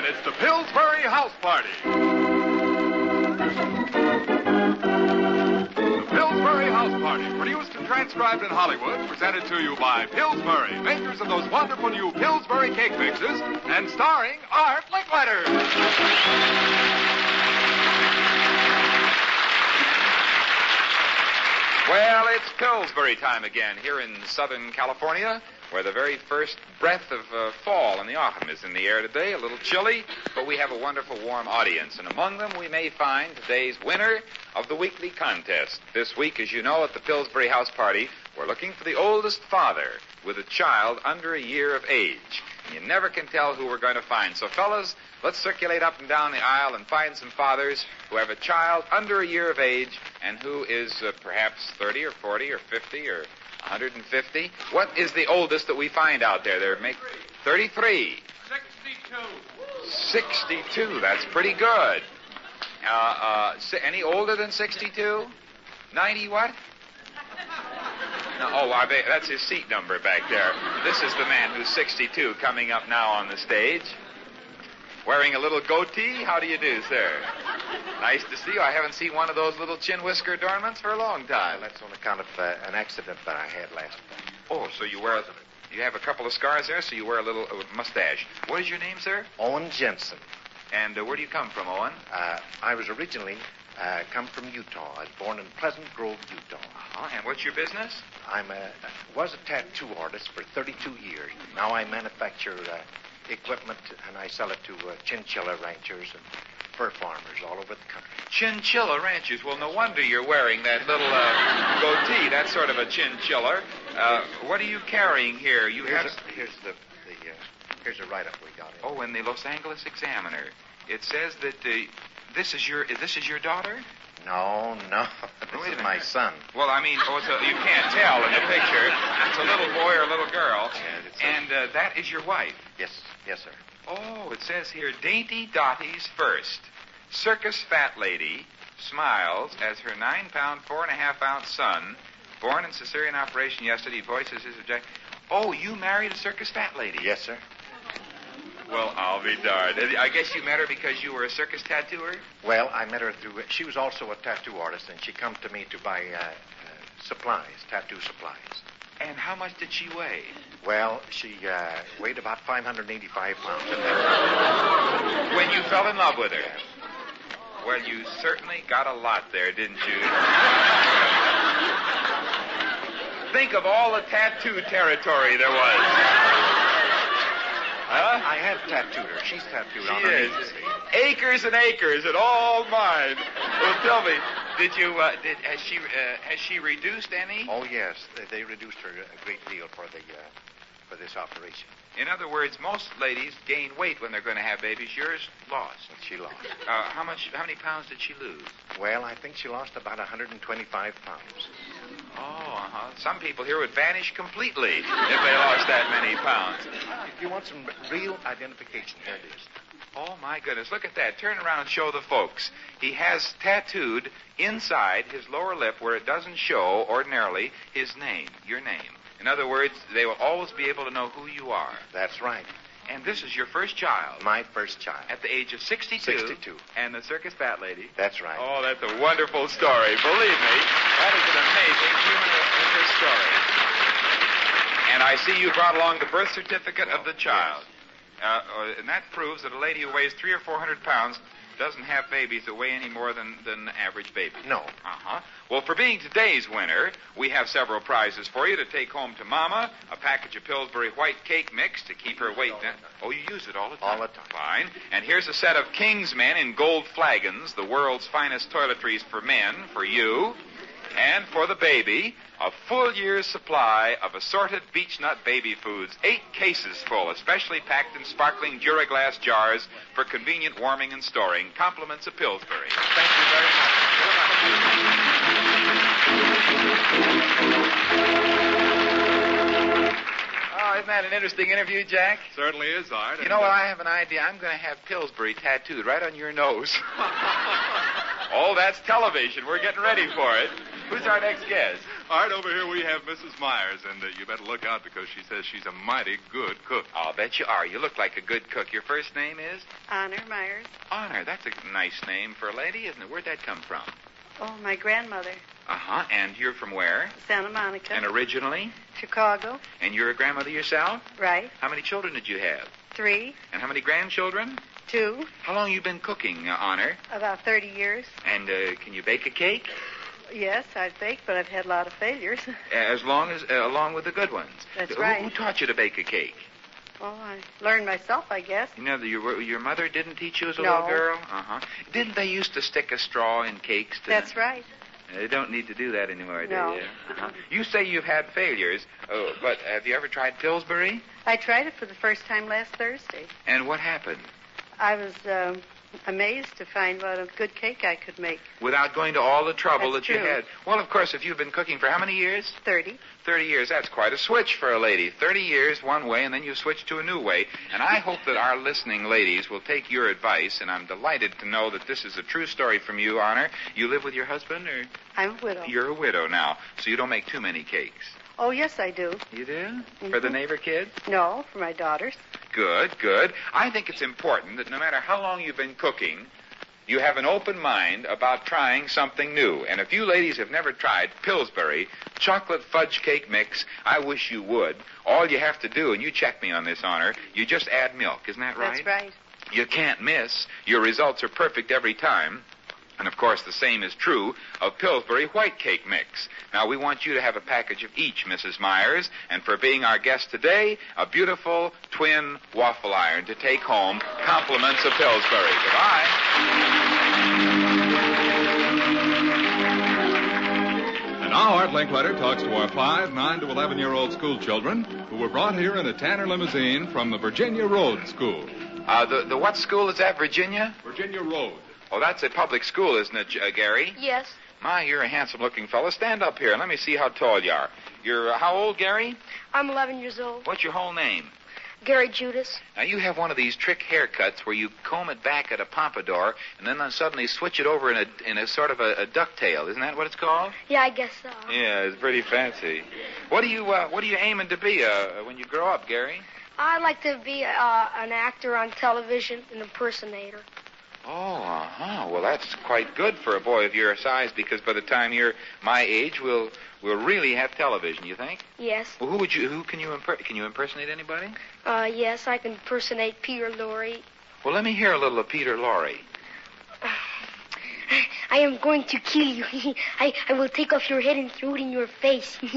again. It's the Pillsbury House Party. The Pillsbury House Party, produced and transcribed in Hollywood, presented to you by Pillsbury, makers of those wonderful new Pillsbury cake mixes, and starring Art Linkletter. Well, it's Pillsbury time again here in Southern California, where the very first breath of fall in the autumn is in the air today. A little chilly, but we have a wonderful warm audience. And among them, we may find today's winner of the weekly contest. This week, as you know, at the Pillsbury House Party, we're looking for the oldest father with a child under a year of age. You never can tell who we're going to find. So, fellas, let's circulate up and down the aisle and find some fathers who have a child under a year of age and who is perhaps 30 or 40 or 50 or 150. What is the oldest that we find out there? 33. 62. That's pretty good. Any older than 62? 90 what? No, that's his seat number back there. This is the man who's 62 coming up now on the stage. Wearing a little goatee? How do you do, sir? Nice to see you. I haven't seen one of those little chin whisker adornments for a long time. That's on account of an accident that I had last night. Oh, so you have a couple of scars there, so you wear a little mustache. What is your name, sir? Owen Jensen. And where do you come from, Owen? I was originally come from Utah. I was born in Pleasant Grove, Utah. And what's your business? I was a tattoo artist for 32 years. Now I manufacture equipment, and I sell it to chinchilla ranchers and fur farmers all over the country. Chinchilla ranchers? Well, no wonder you're wearing that little goatee. That's sort of a chinchilla. What are you carrying here? Here's a write-up we got. Oh, in the Los Angeles Examiner, it says that this is your daughter? No. This is my son. Well, I mean, you can't tell in the picture. It's a little boy or a little girl. And that is your wife? Yes, sir. Oh, it says here, Dainty Dottie's first. Circus fat lady smiles as her 9-pound, 4.5-ounce son, born in cesarean operation yesterday, voices his objection. Oh, you married a circus fat lady? Yes, sir. Well, I'll be darned. I guess you met her because you were a circus tattooer? Well, I met her through... She was also a tattoo artist, and she come to me to buy tattoo supplies. And how much did she weigh? Well, she weighed about 585 pounds. When you fell in love with her? Well, you certainly got a lot there, didn't you? Think of all the tattoo territory there was. Huh? I have tattooed her. She's tattooed on her. She is. Acres and acres, and all mine. Well, tell me, has she reduced any? Oh yes, they reduced her a great deal for this operation. In other words, most ladies gain weight when they're going to have babies. Yours lost. She lost. How many pounds did she lose? Well, I think she lost about 125 pounds. Oh, Some people here would vanish completely if they lost that many pounds. If you want some real identification, here it is. Oh, my goodness. Look at that. Turn around and show the folks. He has tattooed inside his lower lip, where it doesn't show ordinarily, his name, your name. In other words, they will always be able to know who you are. That's right. And this is your first child. My first child. At the age of 62. 62. And the circus fat lady. That's right. Oh, that's a wonderful story. Believe me, that is an amazing human interest story. And I see you brought along the birth certificate of the child. And that proves that a lady who weighs 300 or 400 pounds doesn't have babies that weigh any more than the average baby. No. Well, for being today's winner, we have several prizes for you to take home to Mama. A package of Pillsbury white cake mix to keep her weight down. Oh, you use it all the time? All the time. Fine. And here's a set of King's Men in gold flagons, the world's finest toiletries for men, for you. And for the baby, a full year's supply of assorted beech nut baby foods, 8 cases full, especially packed in sparkling Duraglass jars for convenient warming and storing. Compliments of Pillsbury. Thank you very much. Oh, isn't that an interesting interview, Jack? Certainly is, Art. You know what? I have an idea. I'm going to have Pillsbury tattooed right on your nose. Oh, that's television. We're getting ready for it. Who's our next guest? All right, over here we have Mrs. Myers, and you better look out because she says she's a mighty good cook. I'll bet you are. You look like a good cook. Your first name is? Honor Myers. Honor. That's a nice name for a lady, isn't it? Where'd that come from? Oh, my grandmother. Uh-huh. And you're from where? Santa Monica. And originally? Chicago. And you're a grandmother yourself? Right. How many children did you have? 3. And how many grandchildren? 2. How long you been cooking, Honor? About 30 years. And can you bake a cake? Yes, I've baked, but I've had a lot of failures. Along with the good ones. That's right. Who taught you to bake a cake? Oh, I learned myself, I guess. You know, your mother didn't teach you as a No. little girl? Uh-huh. Didn't they used to stick a straw in cakes? That's right. They don't need to do that anymore, do No. you? Uh-huh. You say you've had failures, but have you ever tried Pillsbury? I tried it for the first time last Thursday. And what happened? I was amazed to find what a good cake I could make. Without going to all the trouble That's that you true. had. Well, of course, if you've been cooking for how many years? 30. 30 years, that's quite a switch for a lady. 30 years one way, and then you switch to a new way. And I hope that our listening ladies will take your advice, and I'm delighted to know that this is a true story from you, Honor. You live with your husband, or? I'm a widow. You're a widow now, so you don't make too many cakes. Oh, yes, I do. You do? Mm-hmm. For the neighbor kids? No, for my daughters. Good, good. I think it's important that no matter how long you've been cooking, you have an open mind about trying something new. And if you ladies have never tried Pillsbury chocolate fudge cake mix, I wish you would. All you have to do, and you check me on this, Honor, you just add milk. Isn't that right? That's right. You can't miss. Your results are perfect every time. And, of course, the same is true of Pillsbury white cake mix. Now, we want you to have a package of each, Mrs. Myers, and for being our guest today, a beautiful twin waffle iron to take home. Compliments of Pillsbury. Goodbye. And now Art Linkletter talks to our 5, 9 to 11-year-old school children who were brought here in a Tanner limousine from the Virginia Road School. The what school is that, Virginia? Virginia Road. Oh, that's a public school, isn't it, Gary? Yes. My, you're a handsome-looking fellow. Stand up here and let me see how tall you are. You're how old, Gary? I'm 11 years old. What's your whole name? Gary Judas. Now, you have one of these trick haircuts where you comb it back at a pompadour and then suddenly switch it over in a sort of a ducktail. Isn't that what it's called? Yeah, I guess so. Yeah, it's pretty fancy. What are you aiming to be when you grow up, Gary? I'd like to be an actor on television, an impersonator. Oh, uh-huh. Well, that's quite good for a boy of your size because by the time you're my age, we'll really have television, you think? Yes. Well, can you impersonate anybody? Yes, I can impersonate Peter Lorre. Well, let me hear a little of Peter Lorre. I am going to kill you. I will take off your head and throw it in your face. Well,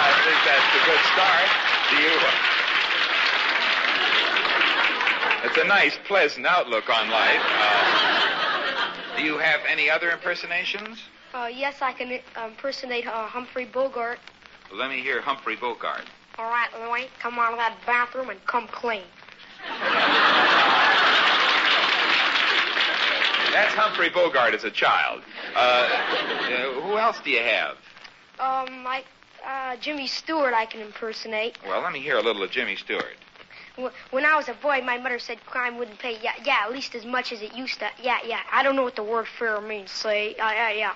I think that's a good start. Do you? It's a nice, pleasant outlook on life. Do you have any other impersonations? Yes, I can impersonate Humphrey Bogart. Well, let me hear Humphrey Bogart. All right, Louie, come out of that bathroom and come clean. That's Humphrey Bogart as a child. Who else do you have? Jimmy Stewart I can impersonate. Well, let me hear a little of Jimmy Stewart. When I was a boy, my mother said crime wouldn't pay. Yeah, at least as much as it used to. Yeah. I don't know what the word fair means. Say, yeah.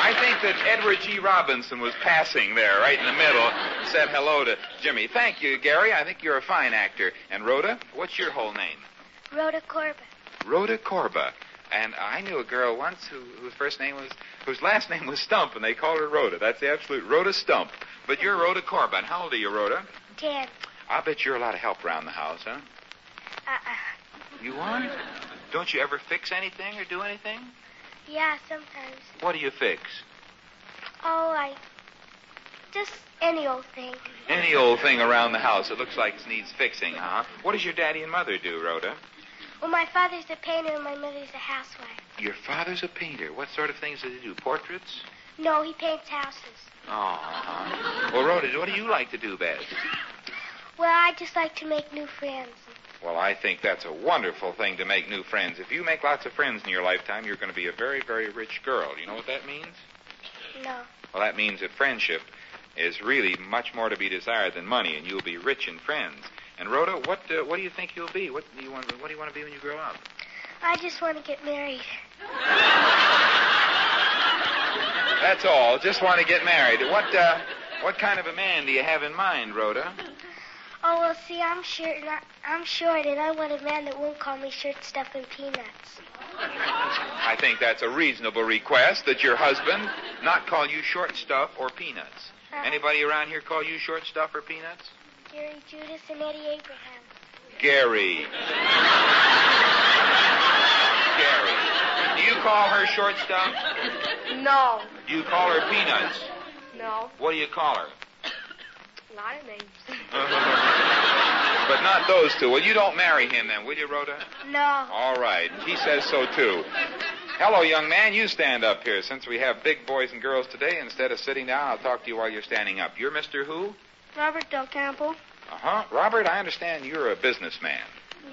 I think that Edward G. Robinson was passing there, right in the middle, said hello to Jimmy. Thank you, Gary. I think you're a fine actor. And Rhoda, what's your whole name? Rhoda Corba. Rhoda Corba. And I knew a girl once whose last name was Stump, and they called her Rhoda. That's the absolute Rhoda Stump. But you're Rhoda Corba. And how old are you, Rhoda? 10. I'll bet you're a lot of help around the house, huh? You are? Don't you ever fix anything or do anything? Yeah, sometimes. What do you fix? Oh, just any old thing. Any old thing around the house. It looks like it needs fixing, huh? What does your daddy and mother do, Rhoda? Well, my father's a painter and my mother's a housewife. Your father's a painter. What sort of things does he do? Portraits? No, he paints houses. Oh. Well, Rhoda, what do you like to do best? Well, I just like to make new friends. Well, I think that's a wonderful thing to make new friends. If you make lots of friends in your lifetime, you're going to be a very, very rich girl. You know what that means? No. Well, that means that friendship is really much more to be desired than money, and you'll be rich in friends. And Rhoda, what do you think you'll be? What do you want to be when you grow up? I just want to get married. That's all. Just want to get married. What kind of a man do you have in mind, Rhoda? Oh, well, see, I'm short, and I want a man that won't call me shirt stuff and peanuts. I think that's a reasonable request, that your husband not call you short stuff or peanuts. Anybody around here call you short stuff or peanuts? Gary Judas and Eddie Abraham. Gary. Gary. Do you call her short stuff? No. Do you call her peanuts? No. What do you call her? A lot of names. But not those two. Well, you don't marry him then, will you, Rhoda? No. All right. He says so, too. Hello, young man. You stand up here. Since we have big boys and girls today, instead of sitting down, I'll talk to you while you're standing up. You're Mr. Who? Robert Del Campo. Uh-huh. Robert, I understand you're a businessman.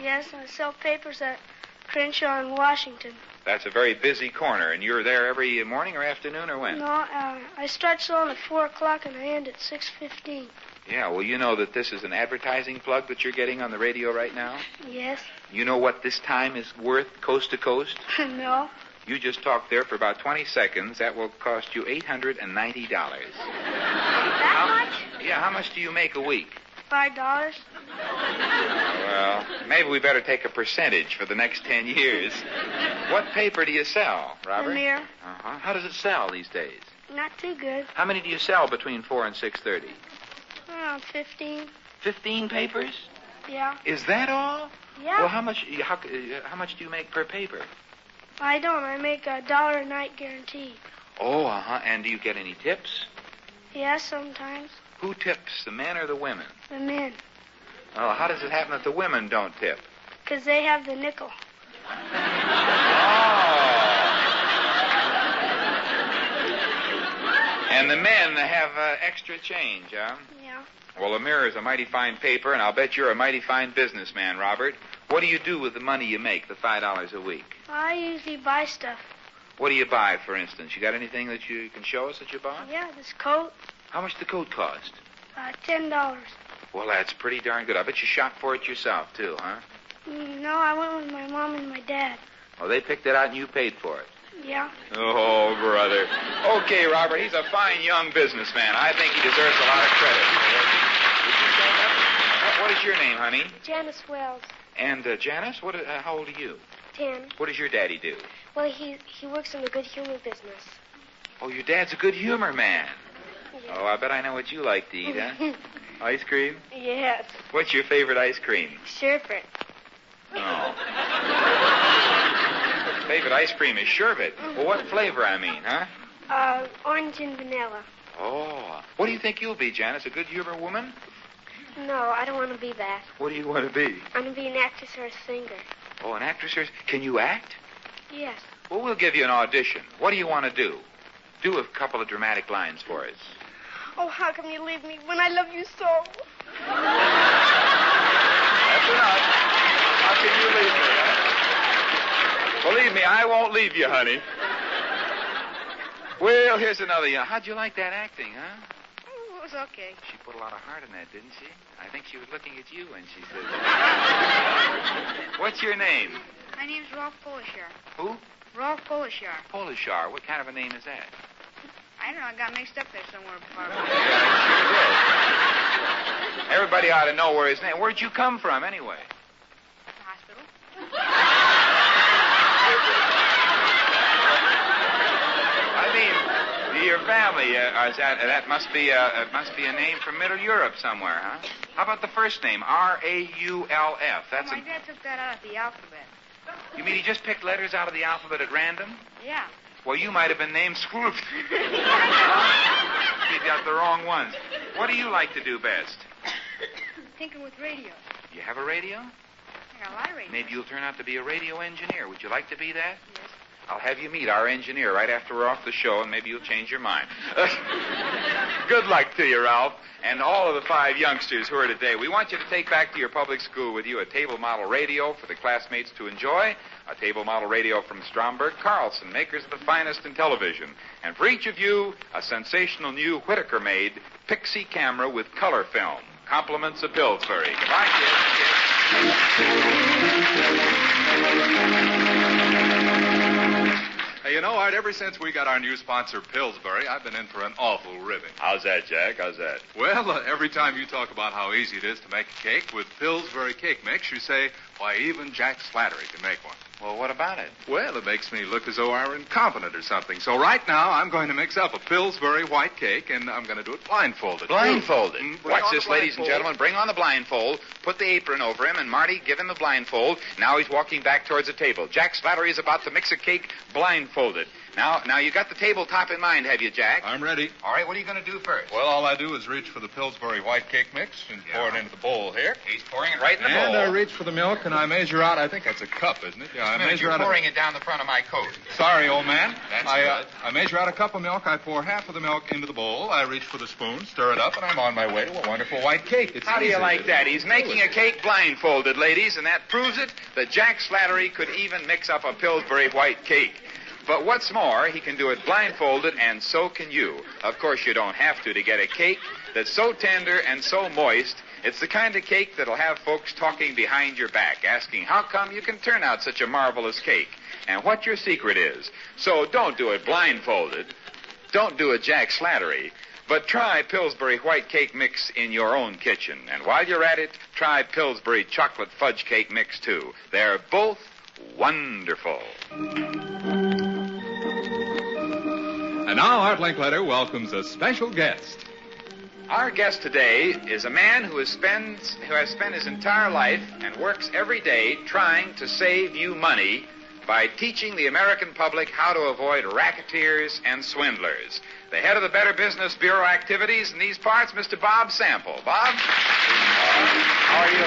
Yes, I sell papers at Crenshaw in Washington. That's a very busy corner, and you're there every morning or afternoon or when? No, I start selling at 4 o'clock and I end at 6:15. Yeah, well, you know that this is an advertising plug that you're getting on the radio right now? Yes. You know what this time is worth coast to coast? No. You just talked there for about 20 seconds. That will cost you $890. That much? Yeah, how much do you make a week? $5. Well, maybe we better take a percentage for the next 10 years. What paper do you sell, Robert? The Mirror. Uh-huh. How does it sell these days? Not too good. How many do you sell between 4 and 6:30? Around 15. 15 papers? Yeah. Is that all? Yeah. Well, how much do you make per paper? I don't. I make $1 a night guaranteed. Oh, uh-huh. And do you get any tips? Yeah, sometimes. Who tips, the men or the women? The men. Oh, how does it happen that the women don't tip? 'Cause they have the nickel. And the men have extra change, huh? Yeah. Well, the Mirror is a mighty fine paper, and I'll bet you're a mighty fine businessman, Robert. What do you do with the money you make, the $5 a week? I usually buy stuff. What do you buy, for instance? You got anything that you can show us that you bought? Yeah, this coat, How much the coat cost? $10. Well, that's pretty darn good. I bet you shop for it yourself, too, huh? No, I went with my mom and my dad. Well, they picked it out and you paid for it. Yeah. Oh, brother. Okay, Robert, he's a fine young businessman. I think he deserves a lot of credit. Would you stand up? What is your name, honey? Janice Wells. And Janice, how old are you? 10. What does your daddy do? Well, he works in the good humor business. Oh, your dad's a good humor man. Yeah. Oh, I bet I know what you like to eat, huh? Ice cream? Yes. What's your favorite ice cream? Sherbet. Oh. Favorite ice cream is sherbet. Well, what flavor, I mean, huh? Orange and vanilla. Oh. What do you think you'll be, Janice? A good humor woman? No, I don't want to be that. What do you want to be? I want to be an actress or a singer. Oh, an actress? Can you act? Yes. Well, we'll give you an audition. What do you want to do? Do a couple of dramatic lines for us. Oh, how come you leave me when I love you so? That's enough. How can you leave me, huh? Believe me, I won't leave you, honey. Well, here's another. How'd you like that acting, huh? Oh, it was okay. She put a lot of heart in that, didn't she? I think she was looking at you when she said that. What's your name? My name's Rolf Polishar. Who? Rolf Polishar. Polishar. What kind of a name is that? I don't know. I got mixed up there somewhere before. Yeah, sure did. Everybody ought to know where his name. Where'd you come from, anyway? The hospital. I mean, your family. That must be a name from Middle Europe somewhere, huh? How about the first name? R-A-U-L-F. That's My dad took that out of the alphabet. You mean he just picked letters out of the alphabet at random? Yeah. Well, you might have been named Scrooge. He got the wrong ones. What do you like to do best? Thinking with radio. You have a radio? I got a lot of radio. Maybe you'll turn out to be a radio engineer. Would you like to be that? Yes. I'll have you meet our engineer right after we're off the show, and maybe you'll change your mind. Good luck to you, Ralph, and all of the 5 youngsters who are today. We want you to take back to your public school with you a table model radio for the classmates to enjoy, a table model radio from Stromberg Carlson, makers of the finest in television, and for each of you, a sensational new Whitaker-made Pixie camera with color film. Compliments of Pillsbury. Goodbye, kids. Hey, you know, Art, ever since we got our new sponsor, Pillsbury, I've been in for an awful ribbing. How's that, Jack? How's that? Well, every time you talk about how easy it is to make a cake with Pillsbury cake mix, you say, why, even Jack Slattery can make one. Well, what about it? Well, it makes me look as though I were incompetent or something. So right now, I'm going to mix up a Pillsbury white cake, and I'm going to do it blindfolded. Blindfolded. Bring Watch on this, the ladies and blindfold. gentlemen. Bring on the blindfold. Put the apron over him, and Marty, give him the blindfold. Now he's walking back towards the table. Jack Slattery is about to mix a cake blindfolded. Now you got the tabletop in mind, have you, Jack? I'm ready. All right, what are you going to do first? Well, all I do is reach for the Pillsbury white cake mix and pour it into the bowl here. He's pouring it right in the And bowl. I reach for the milk, and I measure out, I think that's a cup, isn't it? Yeah, I measure You're out pouring it down the front of my coat. Sorry, old man. That's I measure out a cup of milk. I pour half of the milk into the bowl. I reach for the spoon, stir it up, and I'm on my way to a wonderful white cake. It's How do you easy. like that? He's making a cake blindfolded, ladies, and that proves it that Jack Slattery could even mix up a Pillsbury white cake. But what's more, he can do it blindfolded, and so can you. Of course, you don't have to get a cake that's so tender and so moist. It's the kind of cake that'll have folks talking behind your back, asking how come you can turn out such a marvelous cake, and what your secret is. So don't do it blindfolded. Don't do it Jack Slattery. But try Pillsbury white cake mix in your own kitchen. And while you're at it, try Pillsbury chocolate fudge cake mix, too. They're both wonderful. And now Art Linkletter welcomes a special guest. Our guest today is a man who has spent his entire life and works every day trying to save you money by teaching the American public how to avoid racketeers and swindlers. The head of the Better Business Bureau activities in these parts, Mr. Bob Sample. Bob? How are you?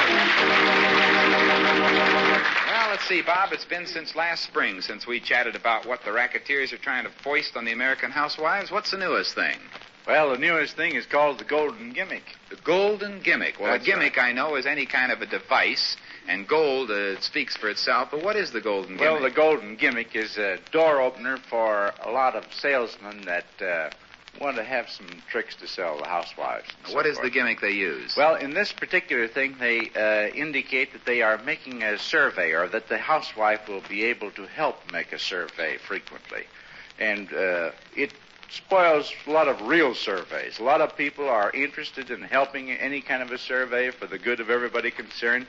Well, let's see, Bob. It's been since last spring since we chatted about what the racketeers are trying to foist on the American housewives. What's the newest thing? Well, the newest thing is called the golden gimmick. The golden gimmick. Well, That's a gimmick, I know, is any kind of a device, and gold speaks for itself. But what is the golden gimmick? Well, the golden gimmick is a door opener for a lot of salesmen that want to have some tricks to sell the housewives. What is the gimmick they use? Well, in this particular thing, they indicate that they are making a survey, or that the housewife will be able to help make a survey frequently. And it spoils a lot of real surveys. A lot of people are interested in helping any kind of a survey for the good of everybody concerned.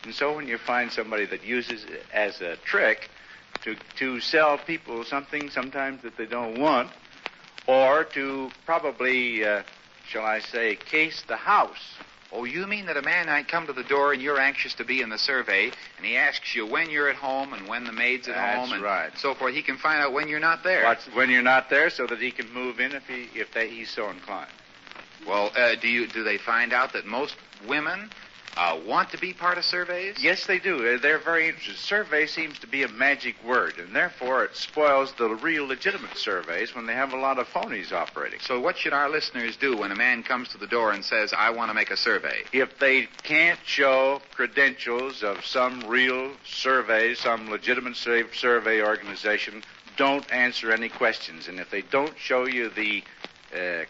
And so when you find somebody that uses it as a trick to sell people something sometimes that they don't want, or to probably, shall I say, case the house. Oh, you mean that a man might come to the door and you're anxious to be in the survey, and he asks you when you're at home and when the maid's at home and right. so forth. He can find out when you're not there. When you're not there, so that he can move in if he's so inclined. Well, do they find out that most women want to be part of surveys? Yes, they do. They're very interested. Survey seems to be a magic word, and therefore it spoils the real legitimate surveys when they have a lot of phonies operating. So what should our listeners do when a man comes to the door and says, I want to make a survey? If they can't show credentials of some real survey, some legitimate survey organization, don't answer any questions. And if they don't show you the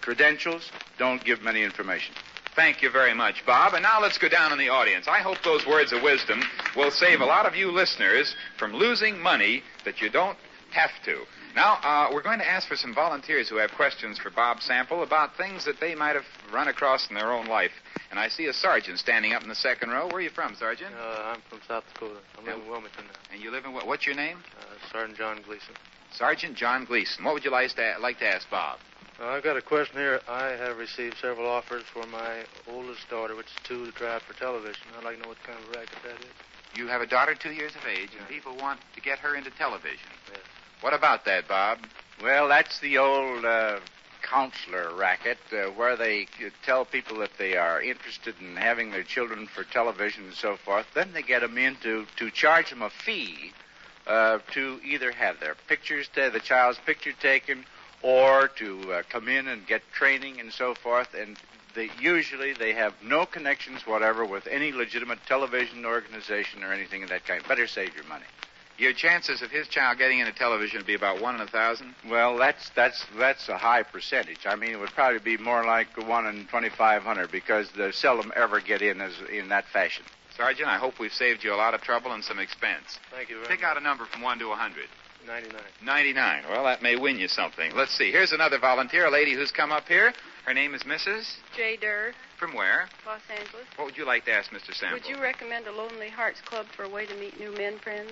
credentials, don't give them any information. Thank you very much, Bob. And now let's go down in the audience. I hope those words of wisdom will save a lot of you listeners from losing money that you don't have to. Now, we're going to ask for some volunteers who have questions for Bob Sample about things that they might have run across in their own life. And I see a sergeant standing up in the second row. Where are you from, Sergeant? I'm from South Dakota. I'm in Wilmington now. And you live in what's your name? Sergeant John Gleason. Sergeant John Gleason. What would you like to ask Bob? I've got a question here. I have received several offers for my oldest daughter, which is 2, to try out for television. I'd like to know what kind of racket that is. You have a daughter 2 years of age, and people want to get her into television. Yes. What about that, Bob? Well, that's the old counselor racket, where they tell people that they are interested in having their children for television and so forth. Then they get them in to charge them a fee to either have their pictures, the child's picture taken, or to come in and get training and so forth. And usually they have no connections whatever with any legitimate television organization or anything of that kind. Better save your money. Your chances of his child getting into television would be about 1 in 1,000? Well, that's a high percentage. I mean, it would probably be more like 1 in 2,500 because they seldom ever get in that fashion. Sergeant, I hope we've saved you a lot of trouble and some expense. Thank you very Pick much. out a number from 1 to 100. 99. 99. Well, that may win you something. Let's see. Here's another volunteer, a lady who's come up here. Her name is Mrs. J. Durr, From where? Los Angeles. What would you like to ask Mr. Sample? Would you recommend a Lonely Hearts Club for a way to meet new men friends?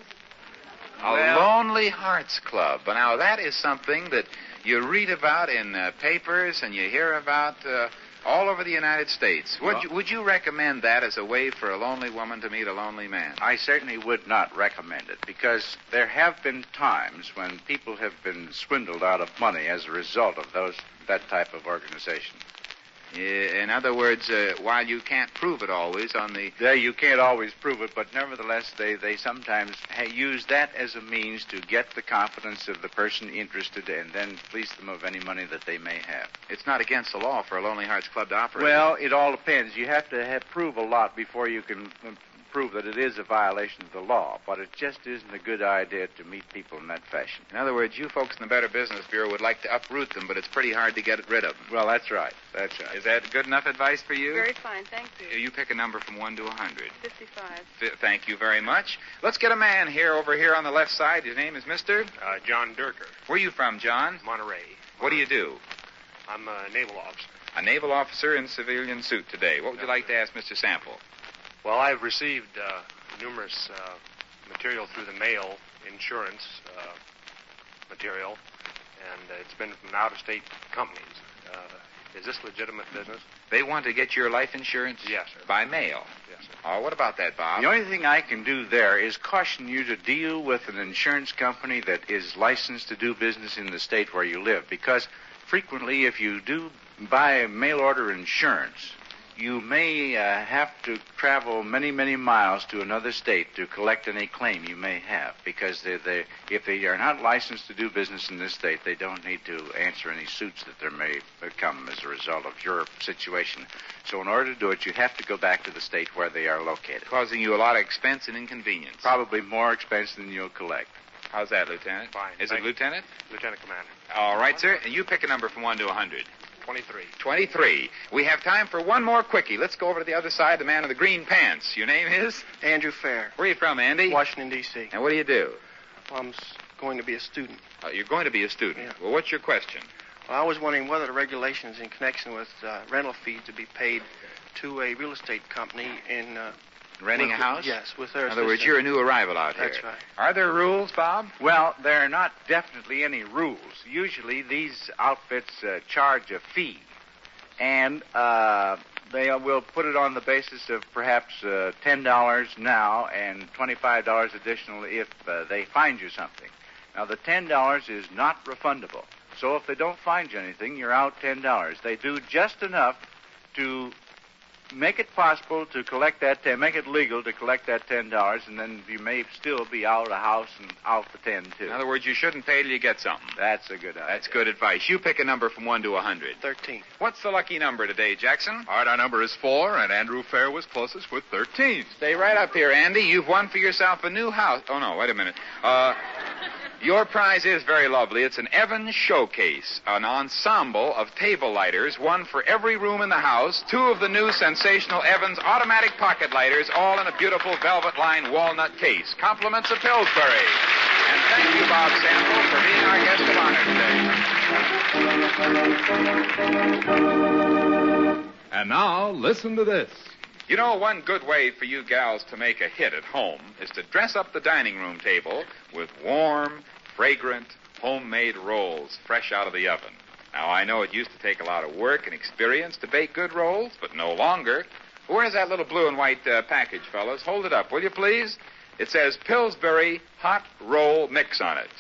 A Lonely Hearts Club. But now, that is something that you read about in papers and you hear about all over the United States. Would you recommend that as a way for a lonely woman to meet a lonely man? I certainly would not recommend it because there have been times when people have been swindled out of money as a result of that type of organization. In other words, while you can't prove it always on the... There, you can't always prove it, but nevertheless, they sometimes use that as a means to get the confidence of the person interested and then fleece them of any money that they may have. It's not against the law for a Lonely Hearts Club to operate. Well, it all depends. You have to prove a lot before you can prove that it is a violation of the law, but it just isn't a good idea to meet people in that fashion. In other words, you folks in the Better Business Bureau would like to uproot them, but it's pretty hard to get rid of them. Well, that's right. That's right. Is that good enough advice for you? Very fine, thank you. You pick a number from 1 to 100. 55. Thank you very much. Let's get a man over here on the left side. His name is Mr.? John Durker. Where are you from, John? Monterey. What do you do? I'm a naval officer. A naval officer in civilian suit today. What would you like to ask Mr. Sample? Well, I've received numerous material through the mail, insurance material, and it's been from out-of-state companies. Is this legitimate business? They want to get your life insurance? Yes, sir. By mail? Yes, sir. Oh, what about that, Bob? The only thing I can do there is caution you to deal with an insurance company that is licensed to do business in the state where you live, because frequently if you do buy mail order insurance, you may have to travel many, many miles to another state to collect any claim you may have, because if they are not licensed to do business in this state, they don't need to answer any suits that there may come as a result of your situation. So in order to do it, you have to go back to the state where they are located. Causing you a lot of expense and inconvenience. Probably more expense than you'll collect. How's that, Lieutenant? Fine. Is it Lieutenant? Lieutenant Commander. All right, sir. And you pick a number from 1 to 100. 23. 23. We have time for one more quickie. Let's go over to the other side, the man in the green pants. Your name is? Andrew Fair. Where are you from, Andy? Washington, D.C. And what do you do? Well, I'm going to be a student. You're going to be a student. Yeah. Well, what's your question? Well, I was wondering whether the regulations in connection with rental fees to be paid to a real estate company in... Renting a house? Yes, with their In other words, assistance. you're a new arrival out here. That's right. Are there rules, Bob? Well, there are not definitely any rules. Usually these outfits charge a fee, and they will put it on the basis of perhaps $10 now and $25 additional if they find you something. Now, the $10 is not refundable. So if they don't find you anything, you're out $10. They do just enough to make it possible to collect that make it legal to collect that $10, and then you may still be out of the house and out the 10 too. In other words, you shouldn't pay till you get something. That's a good idea. That's good advice. You pick a number from 1 to 100. 13. What's the lucky number today, Jackson? All right, our number is 4, and Andrew Fair was closest with 13. Stay right up here, Andy. You've won for yourself a new house. Oh, no, wait a minute. Your prize is very lovely. It's an Evans showcase, an ensemble of table lighters, one for every room in the house, 2 of the new sensational Evans automatic pocket lighters, all in a beautiful velvet-lined walnut case. Compliments of Pillsbury. And thank you, Bob Sample, for being our guest of honor today. And now, listen to this. You know, one good way for you gals to make a hit at home is to dress up the dining room table with warm, fragrant, homemade rolls fresh out of the oven. Now, I know it used to take a lot of work and experience to bake good rolls, but no longer. Where's that little blue and white package, fellas? Hold it up, will you, please? It says Pillsbury Hot Roll Mix on it.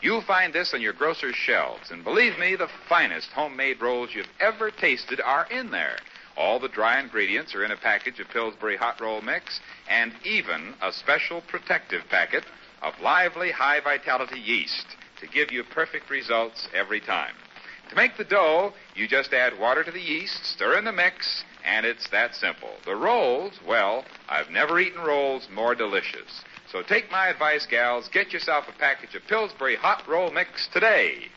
You'll find this on your grocer's shelves, and believe me, the finest homemade rolls you've ever tasted are in there. All the dry ingredients are in a package of Pillsbury Hot Roll Mix, and even a special protective packet of lively, high-vitality yeast to give you perfect results every time. To make the dough, you just add water to the yeast, stir in the mix, and it's that simple. The rolls, well, I've never eaten rolls more delicious. So take my advice, gals. Get yourself a package of Pillsbury Hot Roll Mix today.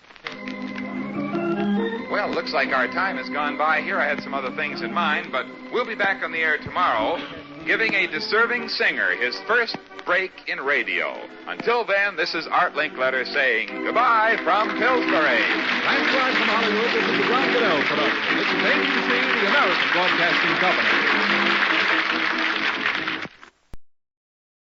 Well, looks like our time has gone by here. I had some other things in mind, but we'll be back on the air tomorrow. giving a deserving singer his first break in radio. Until then, this is Art Linkletter saying goodbye from Pillsbury. Transcribed from Hollywood, this is the John Goodell production. This is ABC, the American Broadcasting Company.